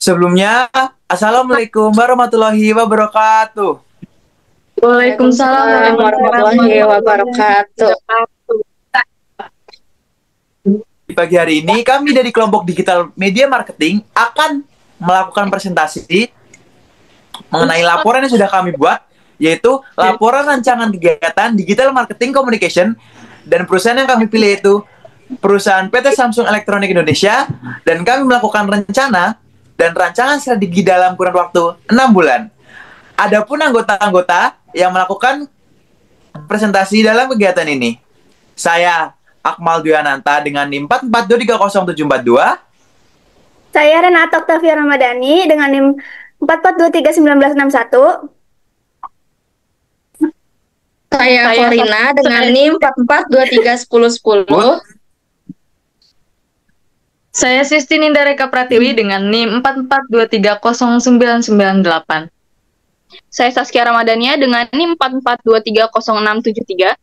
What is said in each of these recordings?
Sebelumnya, Assalamualaikum warahmatullahi wabarakatuh. Waalaikumsalam Waalaikumsalam warahmatullahi wabarakatuh. Di pagi hari ini, kami dari kelompok digital media marketing akan melakukan presentasi mengenai laporan yang sudah kami buat, yaitu laporan rancangan kegiatan digital marketing communication, dan perusahaan yang kami pilih itu perusahaan PT Samsung Electronics Indonesia, dan kami melakukan rencana dan rancangan strategi dalam kurun waktu 6 bulan. Adapun anggota-anggota yang melakukan presentasi dalam kegiatan ini, saya Akmal Dwiananta dengan NIM 442300742. Saya Renata Oktavia Ramadhani dengan NIM 4423961. Saya Korina dengan NIM 44231010. Saya Sisti Nindareka Pratiwi dengan NIM 442309998. Saya Saskia Ramadhania dengan NIM 442300673.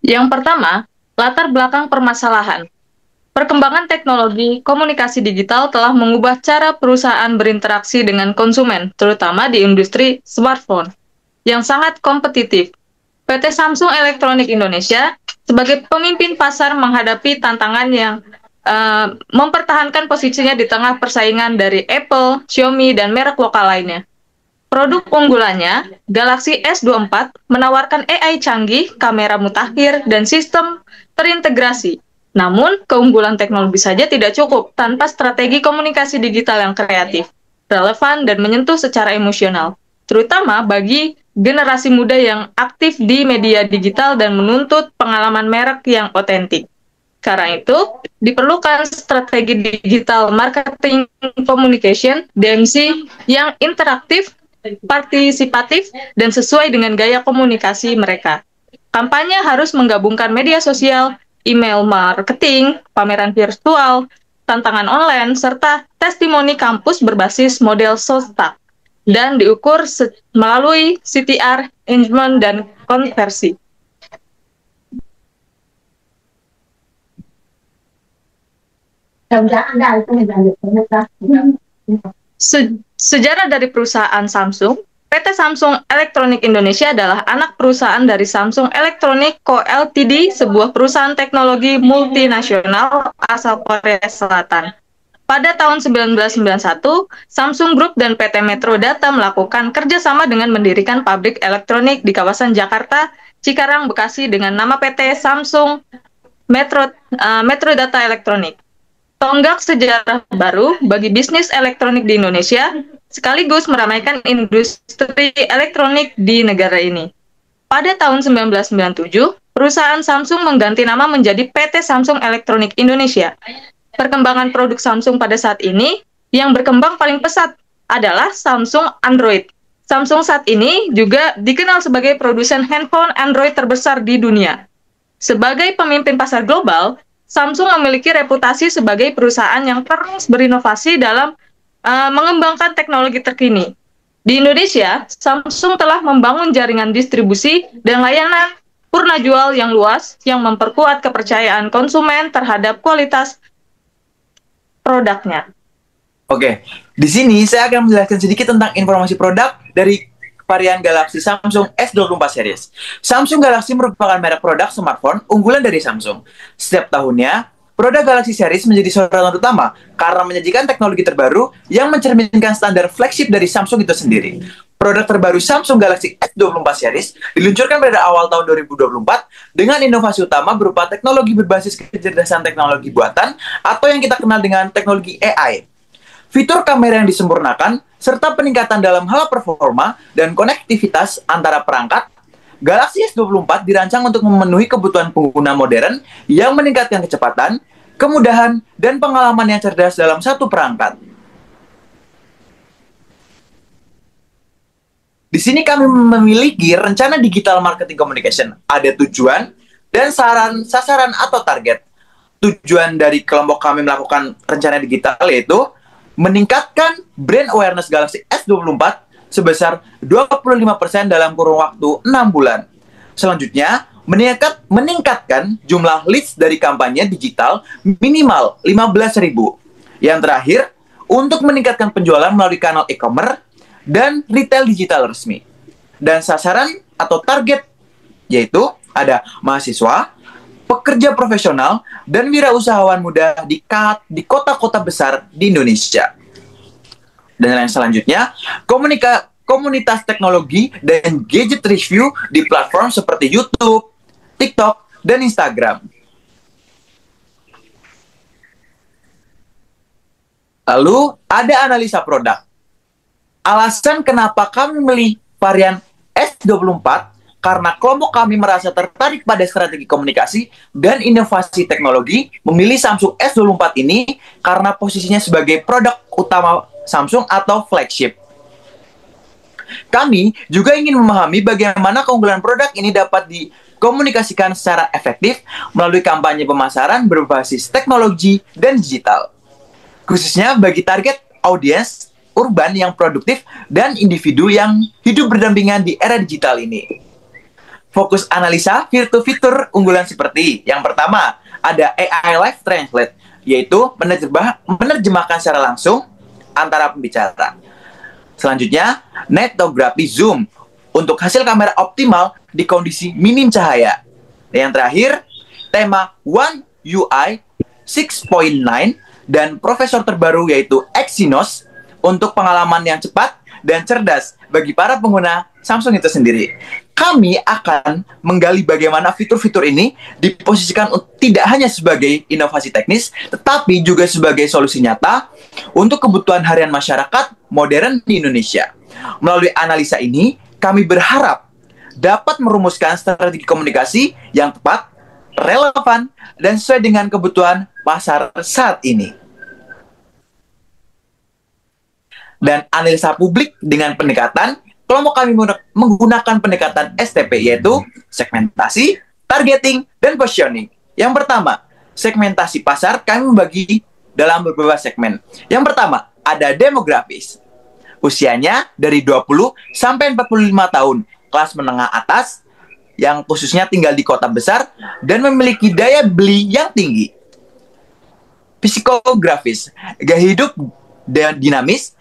Yang pertama, latar belakang permasalahan. Perkembangan teknologi komunikasi digital telah mengubah cara perusahaan berinteraksi dengan konsumen, terutama di industri smartphone, yang sangat kompetitif. PT Samsung Electronics Indonesia sebagai pemimpin pasar menghadapi tantangan yang mempertahankan posisinya di tengah persaingan dari Apple, Xiaomi, dan merek lokal lainnya. Produk unggulannya, Galaxy S24, menawarkan AI canggih, kamera mutakhir, dan sistem terintegrasi. Namun, keunggulan teknologi saja tidak cukup tanpa strategi komunikasi digital yang kreatif, relevan, dan menyentuh secara emosional, terutama bagi generasi muda yang aktif di media digital dan menuntut pengalaman merek yang otentik. Karena itu, diperlukan strategi digital marketing communication, DMC, yang interaktif, partisipatif, dan sesuai dengan gaya komunikasi mereka. Kampanye harus menggabungkan media sosial, email marketing, pameran virtual, tantangan online, serta testimoni kampus berbasis model SOSTA, dan diukur melalui CTR, engagement, dan konversi. Sejarah dari perusahaan Samsung. PT Samsung Electronics Indonesia adalah anak perusahaan dari Samsung Electronics Co. Ltd, sebuah perusahaan teknologi multinasional asal Korea Selatan. Pada tahun 1991, Samsung Group dan PT Metro Data melakukan kerjasama dengan mendirikan pabrik elektronik di kawasan Jakarta, Cikarang, Bekasi dengan nama PT Samsung Metro Data Elektronik. Tonggak sejarah baru bagi bisnis elektronik di Indonesia, sekaligus meramaikan industri elektronik di negara ini. Pada tahun 1997, perusahaan Samsung mengganti nama menjadi PT Samsung Electronics Indonesia. Perkembangan produk Samsung pada saat ini, yang berkembang paling pesat adalah Samsung Android. Samsung saat ini juga dikenal sebagai produsen handphone Android terbesar di dunia. Sebagai pemimpin pasar global, Samsung memiliki reputasi sebagai perusahaan yang terus berinovasi dalam mengembangkan teknologi terkini. Di Indonesia, Samsung telah membangun jaringan distribusi dan layanan purna jual yang luas yang memperkuat kepercayaan konsumen terhadap kualitas produknya. Oke, di sini saya akan menjelaskan sedikit tentang informasi produk dari varian Galaxy Samsung S24 series. Samsung Galaxy merupakan merek produk smartphone unggulan dari Samsung. Setiap tahunnya, produk Galaxy series menjadi sorotan utama karena menyajikan teknologi terbaru yang mencerminkan standar flagship dari Samsung itu sendiri. Produk terbaru Samsung Galaxy S24 series diluncurkan pada awal tahun 2024 dengan inovasi utama berupa teknologi berbasis kecerdasan teknologi buatan atau yang kita kenal dengan teknologi AI. Fitur kamera yang disempurnakan, serta peningkatan dalam hal performa dan konektivitas antara perangkat, Galaxy S24 dirancang untuk memenuhi kebutuhan pengguna modern yang meningkatkan kecepatan, kemudahan, dan pengalaman yang cerdas dalam satu perangkat. Di sini kami memiliki rencana digital marketing communication. Ada tujuan dan sasaran atau target. Tujuan dari kelompok kami melakukan rencana digital yaitu meningkatkan brand awareness Galaxy S24 sebesar 25% dalam kurun waktu 6 bulan. Selanjutnya, meningkatkan jumlah leads dari kampanye digital minimal 15.000. Yang terakhir, untuk meningkatkan penjualan melalui kanal e-commerce dan retail digital resmi. Dan sasaran atau target yaitu ada mahasiswa, pekerja profesional, dan wirausahawan muda di kota-kota besar di Indonesia. Dan yang selanjutnya, komunitas teknologi dan gadget review di platform seperti YouTube, TikTok, dan Instagram. Lalu ada analisa produk. Alasan kenapa kami memilih varian S24 karena kelompok kami merasa tertarik pada strategi komunikasi dan inovasi teknologi, memilih Samsung S24 ini karena posisinya sebagai produk utama Samsung atau flagship. Kami juga ingin memahami bagaimana keunggulan produk ini dapat dikomunikasikan secara efektif melalui kampanye pemasaran berbasis teknologi dan digital. Khususnya bagi target audiens urban yang produktif dan individu yang hidup berdampingan di era digital ini. Fokus analisa fitur-fitur unggulan seperti yang pertama, ada AI Live Translate, yaitu menerjemahkan secara langsung antara pembicara. Selanjutnya, Netography Zoom untuk hasil kamera optimal di kondisi minim cahaya. Dan yang terakhir, tema One UI 6.9 dan prosesor terbaru yaitu Exynos untuk pengalaman yang cepat dan cerdas bagi para pengguna Samsung itu sendiri. Kami akan menggali bagaimana fitur-fitur ini diposisikan tidak hanya sebagai inovasi teknis, tetapi juga sebagai solusi nyata untuk kebutuhan harian masyarakat modern di Indonesia. Melalui analisa ini, kami berharap dapat merumuskan strategi komunikasi yang tepat, relevan, dan sesuai dengan kebutuhan pasar saat ini. Dan analisa publik dengan pendekatan, kelompok kami menggunakan pendekatan STP, yaitu segmentasi, targeting, dan positioning. Yang pertama, segmentasi pasar kami membagi dalam beberapa segmen. Yang pertama, ada demografis. Usianya dari 20 sampai 45 tahun, kelas menengah atas, yang khususnya tinggal di kota besar, dan memiliki daya beli yang tinggi. Psikografis, gaya hidup dinamis,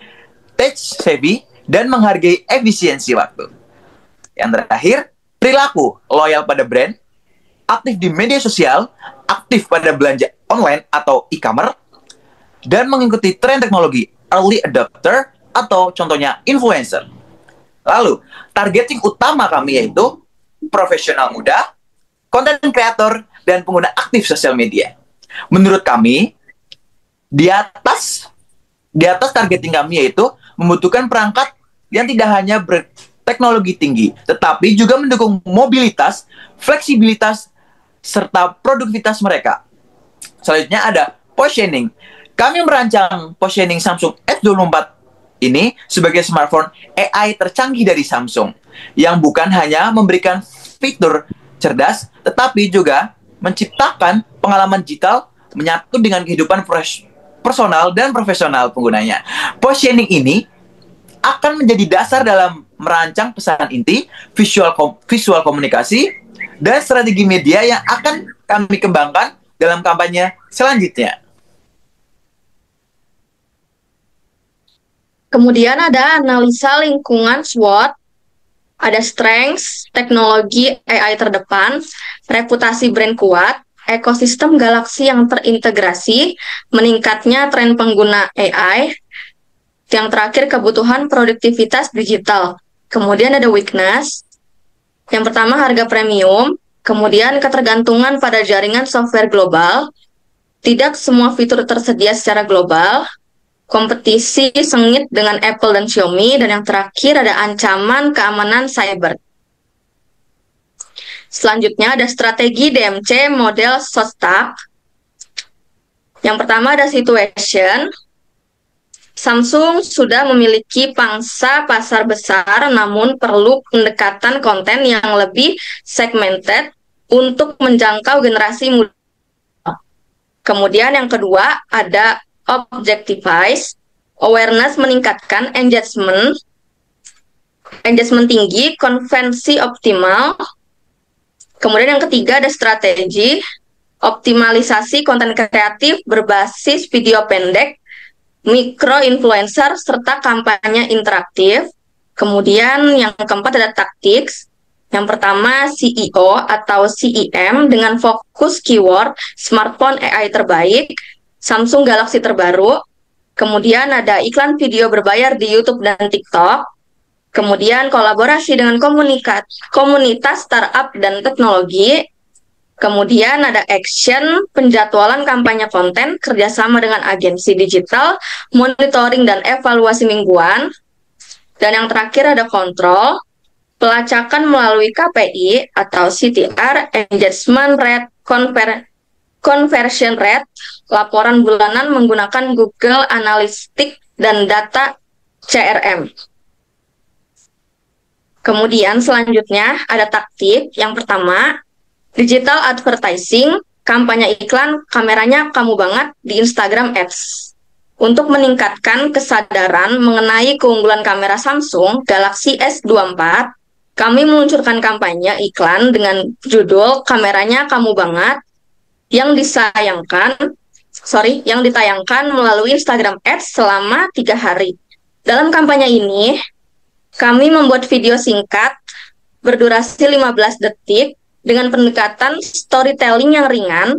tech savvy, dan menghargai efisiensi waktu. Yang terakhir, perilaku loyal pada brand, aktif di media sosial, aktif pada belanja online atau e-commerce, dan mengikuti tren teknologi early adopter atau contohnya influencer. Lalu, targeting utama kami yaitu profesional muda, content creator, dan pengguna aktif sosial media. Menurut kami, di atas targeting kami yaitu membutuhkan perangkat yang tidak hanya berteknologi tinggi, tetapi juga mendukung mobilitas, fleksibilitas, serta produktivitas mereka. Selanjutnya ada positioning. Kami merancang positioning Samsung S24 ini sebagai smartphone AI tercanggih dari Samsung, yang bukan hanya memberikan fitur cerdas, tetapi juga menciptakan pengalaman digital menyatu dengan kehidupan personal dan profesional penggunanya. Positioning ini akan menjadi dasar dalam merancang pesan inti, visual komunikasi, dan strategi media yang akan kami kembangkan dalam kampanye selanjutnya. Kemudian ada analisa lingkungan SWOT, ada strengths, teknologi AI terdepan, reputasi brand kuat, ekosistem galaksi yang terintegrasi, meningkatnya tren pengguna AI, yang terakhir kebutuhan produktivitas digital. Kemudian ada weakness, yang pertama harga premium, kemudian ketergantungan pada jaringan software global, tidak semua fitur tersedia secara global, kompetisi sengit dengan Apple dan Xiaomi, dan yang terakhir ada ancaman keamanan cyber. Selanjutnya ada strategi DMC model SOSTAK. Yang pertama ada situation. Samsung sudah memiliki pangsa pasar besar, namun perlu pendekatan konten yang lebih segmented untuk menjangkau generasi muda. Kemudian yang kedua ada objectivize, awareness meningkatkan engagement tinggi, konvensi optimal. Kemudian yang ketiga ada strategi optimalisasi konten kreatif berbasis video pendek, mikro influencer, serta kampanye interaktif. Kemudian yang keempat ada tactics. Yang pertama CEO atau CEM dengan fokus keyword smartphone AI terbaik, Samsung Galaxy terbaru. Kemudian ada iklan video berbayar di YouTube dan TikTok. Kemudian kolaborasi dengan komunitas startup dan teknologi. Kemudian ada action, penjadwalan kampanye konten, kerjasama dengan agensi digital, monitoring dan evaluasi mingguan. Dan yang terakhir ada kontrol, pelacakan melalui KPI atau CTR, engagement rate, conversion rate, laporan bulanan menggunakan Google Analytics dan data CRM. Kemudian selanjutnya ada taktik. Yang pertama, digital advertising, kampanye iklan, kameranya kamu banget di Instagram Ads. Untuk meningkatkan kesadaran mengenai keunggulan kamera Samsung Galaxy S24, kami meluncurkan kampanye iklan dengan judul kameranya kamu banget yang ditayangkan melalui Instagram Ads selama 3 hari. Dalam kampanye ini, kami membuat video singkat berdurasi 15 detik dengan pendekatan storytelling yang ringan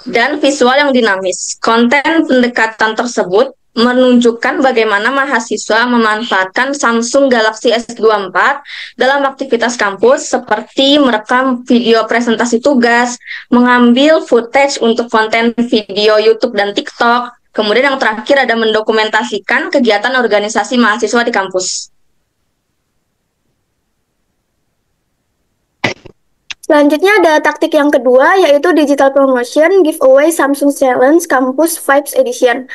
dan visual yang dinamis. Konten pendekatan tersebut menunjukkan bagaimana mahasiswa memanfaatkan Samsung Galaxy S24 dalam aktivitas kampus seperti merekam video presentasi tugas, mengambil footage untuk konten video YouTube dan TikTok. Kemudian yang terakhir ada mendokumentasikan kegiatan organisasi mahasiswa di kampus. Selanjutnya ada taktik yang kedua, yaitu digital promotion giveaway Samsung Challenge Campus Vibes Edition.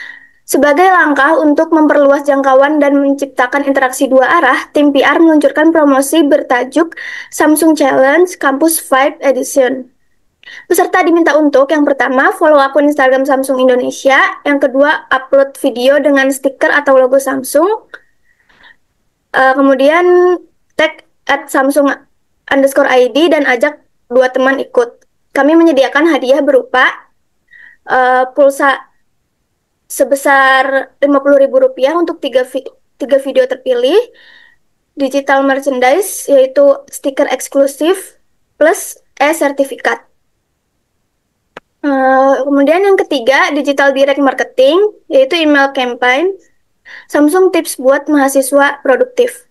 Sebagai langkah untuk memperluas jangkauan dan menciptakan interaksi dua arah, tim PR meluncurkan promosi bertajuk Samsung Challenge Campus Vibes Edition. Peserta diminta untuk, yang pertama, follow akun Instagram Samsung Indonesia, yang kedua, upload video dengan stiker atau logo Samsung, kemudian tag @Samsung_ID dan ajak 2 teman ikut. Kami menyediakan hadiah berupa pulsa sebesar Rp50.000 untuk 3 video terpilih, digital merchandise yaitu stiker eksklusif plus e-sertifikat. Kemudian yang ketiga, digital direct marketing yaitu email campaign Samsung tips buat mahasiswa produktif.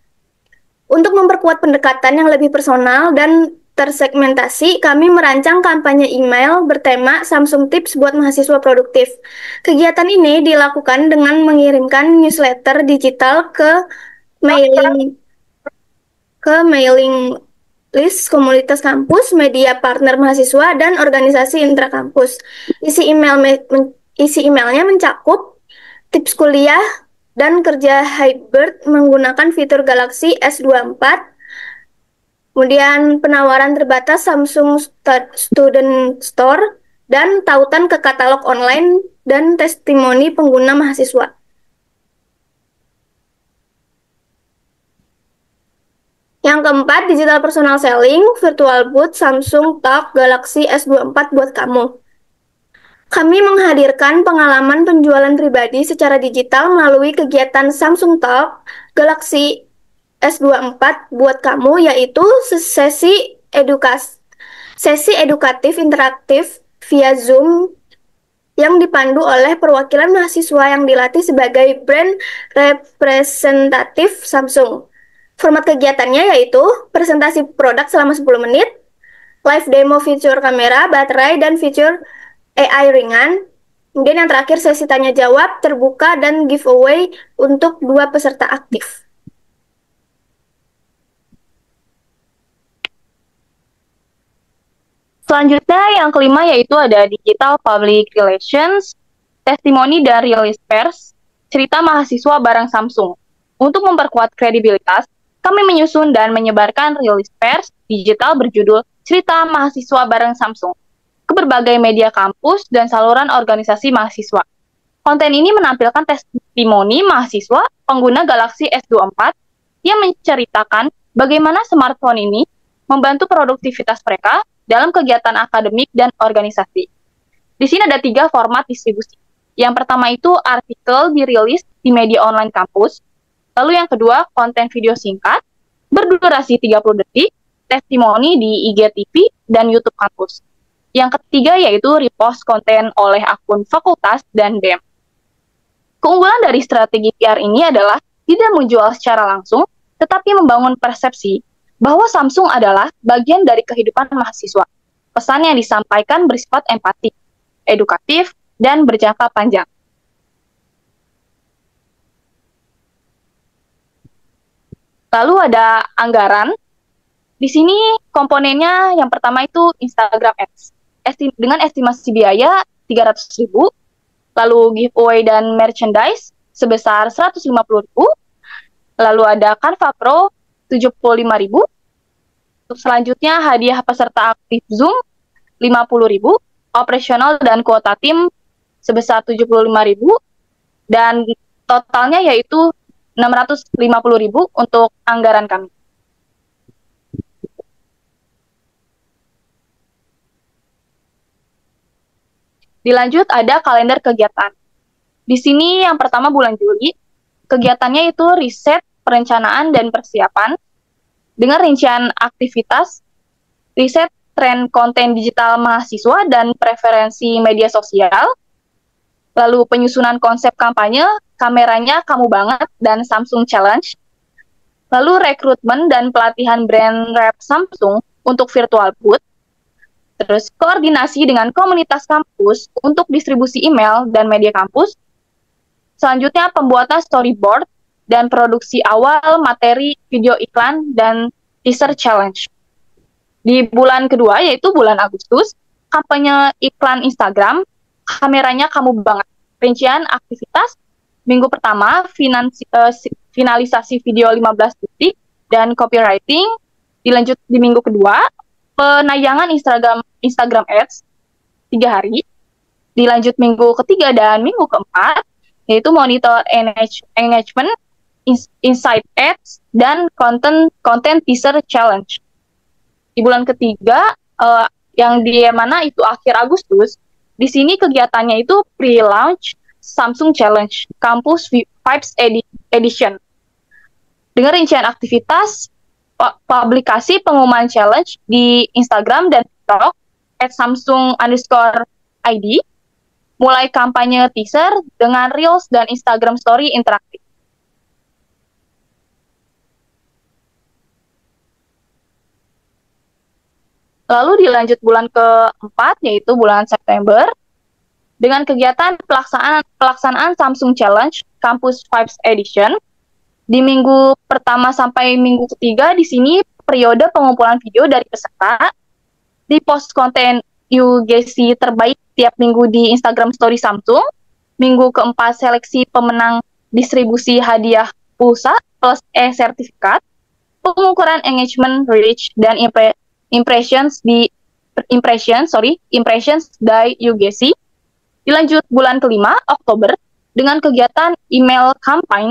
Untuk memperkuat pendekatan yang lebih personal dan tersegmentasi, kami merancang kampanye email bertema Samsung Tips buat mahasiswa produktif. Kegiatan ini dilakukan dengan mengirimkan newsletter digital ke mailing list komunitas kampus, media partner mahasiswa, dan organisasi intrakampus. Isi emailnya mencakup tips kuliah dan kerja hybrid menggunakan fitur Galaxy S24, kemudian penawaran terbatas Samsung Student Store, dan tautan ke katalog online dan testimoni pengguna mahasiswa. Yang keempat, digital personal selling, virtual booth Samsung Talk Galaxy S24 buat kamu. Kami menghadirkan pengalaman penjualan pribadi secara digital melalui kegiatan Samsung Talk Galaxy S24 buat kamu, yaitu sesi edukatif interaktif via Zoom yang dipandu oleh perwakilan mahasiswa yang dilatih sebagai brand representatif Samsung. Format kegiatannya yaitu presentasi produk selama 10 menit, live demo fitur kamera, baterai, dan fitur AI ringan. Kemudian yang terakhir sesi tanya jawab terbuka dan giveaway untuk 2 peserta aktif. Selanjutnya yang kelima yaitu ada digital public relations, testimoni dan rilis pers, cerita mahasiswa bareng Samsung. Untuk memperkuat kredibilitas, kami menyusun dan menyebarkan rilis pers digital berjudul Cerita Mahasiswa Bareng Samsung ke berbagai media kampus dan saluran organisasi mahasiswa. Konten ini menampilkan testimoni mahasiswa pengguna Galaxy S24 yang menceritakan bagaimana smartphone ini membantu produktivitas mereka dalam kegiatan akademik dan organisasi. Di sini ada 3 format distribusi. Yang pertama itu artikel dirilis di media online kampus. Lalu yang kedua, konten video singkat berdurasi 30 detik, testimoni di IGTV dan YouTube kampus. Yang ketiga yaitu repost konten oleh akun fakultas dan BEM. Keunggulan dari strategi PR ini adalah tidak menjual secara langsung, tetapi membangun persepsi bahwa Samsung adalah bagian dari kehidupan mahasiswa. Pesan yang disampaikan bersifat empatik, edukatif, dan berjangka panjang. Lalu ada anggaran. Di sini komponennya yang pertama itu Instagram Ads. Dengan estimasi biaya 300.000, lalu giveaway dan merchandise sebesar 150.000, lalu ada Canva Pro 75.000, selanjutnya hadiah peserta aktif Zoom 50.000, operasional dan kuota tim sebesar 75.000, dan totalnya yaitu 650.000 untuk anggaran kami. Dilanjut ada kalender kegiatan. Di sini yang pertama bulan Juli, kegiatannya itu riset, perencanaan, dan persiapan dengan rincian aktivitas, riset tren konten digital mahasiswa dan preferensi media sosial, lalu penyusunan konsep kampanye, kameranya kamu banget, dan Samsung Challenge, lalu rekrutmen dan pelatihan brand rep Samsung untuk virtual booth, terus koordinasi dengan komunitas kampus untuk distribusi email dan media kampus, selanjutnya pembuatan storyboard dan produksi awal materi video iklan dan teaser challenge. Di bulan kedua, yaitu bulan Agustus, kampanye iklan Instagram, kameranya kamu banget. Rincian aktivitas, minggu pertama, finalisasi video 15 detik dan copywriting. Dilanjut di minggu kedua, penayangan Instagram Ads 3 hari. Dilanjut minggu ketiga dan minggu keempat, yaitu monitor engagement, insight ads, dan content teaser challenge. Di bulan ketiga, yang di mana itu akhir Agustus, di sini kegiatannya itu pre-launch Samsung Challenge Campus Vibes Edition. Dengan rincian aktivitas, publikasi pengumuman challenge di Instagram dan TikTok @Samsung_ID, mulai kampanye teaser dengan Reels dan Instagram Story interaktif. Lalu dilanjut bulan keempat, yaitu bulan September, dengan kegiatan pelaksanaan Samsung Challenge Campus Vibes Edition. Di minggu pertama sampai minggu ketiga, di sini periode pengumpulan video dari peserta, di post konten UGC terbaik tiap minggu di Instagram Story Samsung. Minggu keempat, seleksi pemenang distribusi hadiah pulsa plus e-sertifikat, pengukuran engagement, reach, dan impressions dari UGC. Dilanjut bulan kelima, Oktober, dengan kegiatan email campaign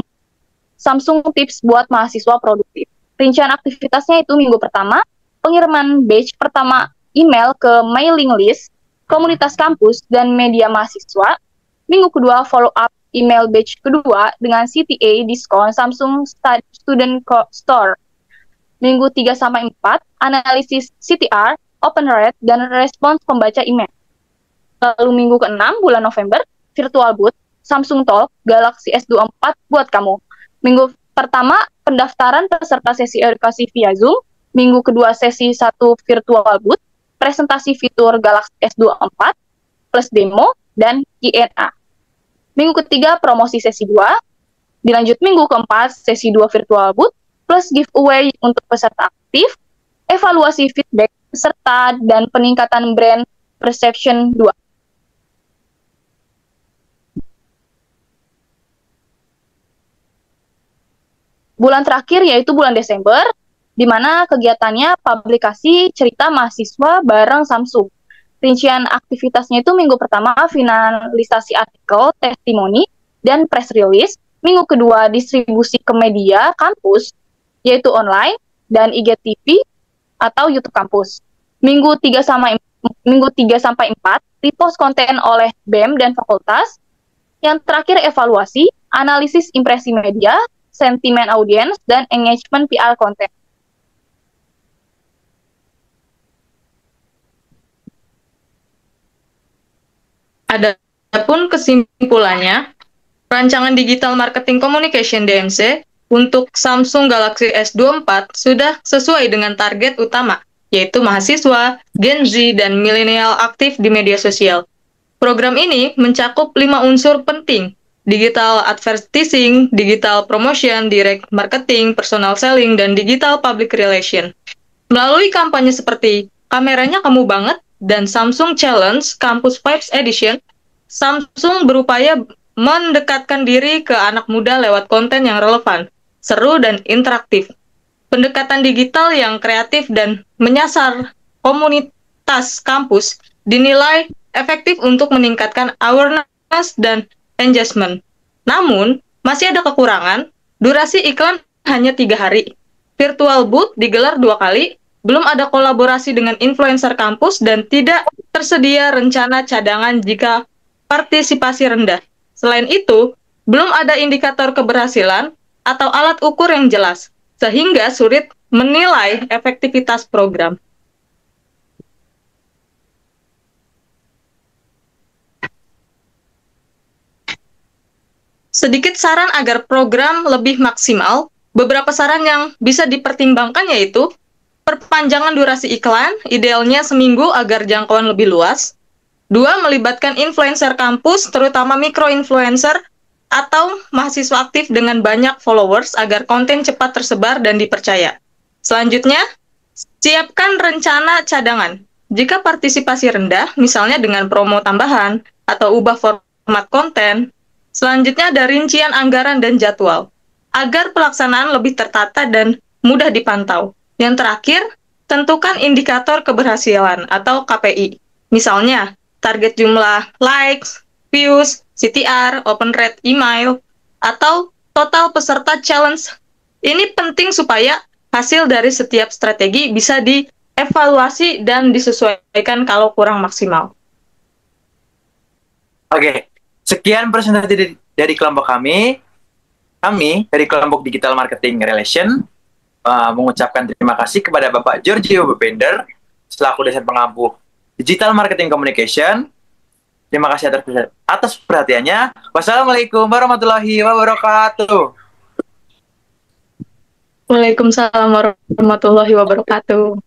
Samsung Tips buat mahasiswa produktif. Rincian aktivitasnya itu minggu pertama, pengiriman batch pertama email ke mailing list, komunitas kampus, dan media mahasiswa. Minggu kedua, follow up email batch kedua dengan CTA diskon Samsung Student Store. Minggu 3-4, analisis CTR, open rate, dan respons pembaca email. Lalu minggu ke-6, bulan November, virtual booth, Samsung Talk Galaxy S24 buat kamu. Minggu pertama, pendaftaran peserta sesi edukasi via Zoom. Minggu kedua, sesi 1 virtual booth, presentasi fitur Galaxy S24, plus demo, dan Q&A. Minggu ketiga, promosi sesi 2. Dilanjut minggu keempat, sesi 2 virtual booth, plus giveaway untuk peserta aktif, evaluasi feedback peserta, dan peningkatan brand perception 2. Bulan terakhir yaitu bulan Desember, di mana kegiatannya publikasi cerita mahasiswa bareng Samsung. Rincian aktivitasnya itu minggu pertama finalisasi artikel, testimoni, dan press release. Minggu kedua distribusi ke media kampus, yaitu online dan IGTV. atau YouTube Kampus. Minggu 3 sampai 4 repost konten oleh BEM dan fakultas. Yang terakhir evaluasi, analisis impresi media, sentimen audiens, dan engagement PR konten. Adapun kesimpulannya, rancangan Digital Marketing Communication DMC untuk Samsung Galaxy S24 sudah sesuai dengan target utama, yaitu mahasiswa, Gen Z, dan milenial aktif di media sosial. Program ini mencakup 5 unsur penting: digital advertising, digital promotion, direct marketing, personal selling, dan digital public relation. Melalui kampanye seperti Kameranya Kamu Banget dan Samsung Challenge Campus Vibes Edition, Samsung berupaya mendekatkan diri ke anak muda lewat konten yang relevan, seru, dan interaktif. Pendekatan digital yang kreatif dan menyasar komunitas kampus dinilai efektif untuk meningkatkan awareness dan engagement. Namun, masih ada kekurangan, durasi iklan hanya 3 hari. Virtual booth digelar 2 kali, belum ada kolaborasi dengan influencer kampus, dan tidak tersedia rencana cadangan jika partisipasi rendah. Selain itu, belum ada indikator keberhasilan atau alat ukur yang jelas, sehingga sulit menilai efektivitas program. Sedikit saran agar program lebih maksimal, beberapa saran yang bisa dipertimbangkan yaitu perpanjangan durasi iklan, idealnya seminggu agar jangkauan lebih luas. 2. Melibatkan influencer kampus, terutama mikro-influencer atau mahasiswa aktif dengan banyak followers agar konten cepat tersebar dan dipercaya. Selanjutnya, siapkan rencana cadangan. Jika partisipasi rendah, misalnya dengan promo tambahan atau ubah format konten. Selanjutnya ada rincian anggaran dan jadwal, agar pelaksanaan lebih tertata dan mudah dipantau. Yang terakhir, tentukan indikator keberhasilan atau KPI. Misalnya, target jumlah likes, views, CTR, open rate email, atau total peserta challenge. Ini penting supaya hasil dari setiap strategi bisa dievaluasi dan disesuaikan kalau kurang maksimal. Oke, sekian presentasi dari kelompok kami. Kami dari kelompok Digital Marketing Relation mengucapkan terima kasih kepada Bapak Giorgio Bepender selaku dosen pengampu Digital Marketing Communication. Terima kasih atas perhatiannya. Wassalamualaikum warahmatullahi wabarakatuh. Waalaikumsalam warahmatullahi wabarakatuh.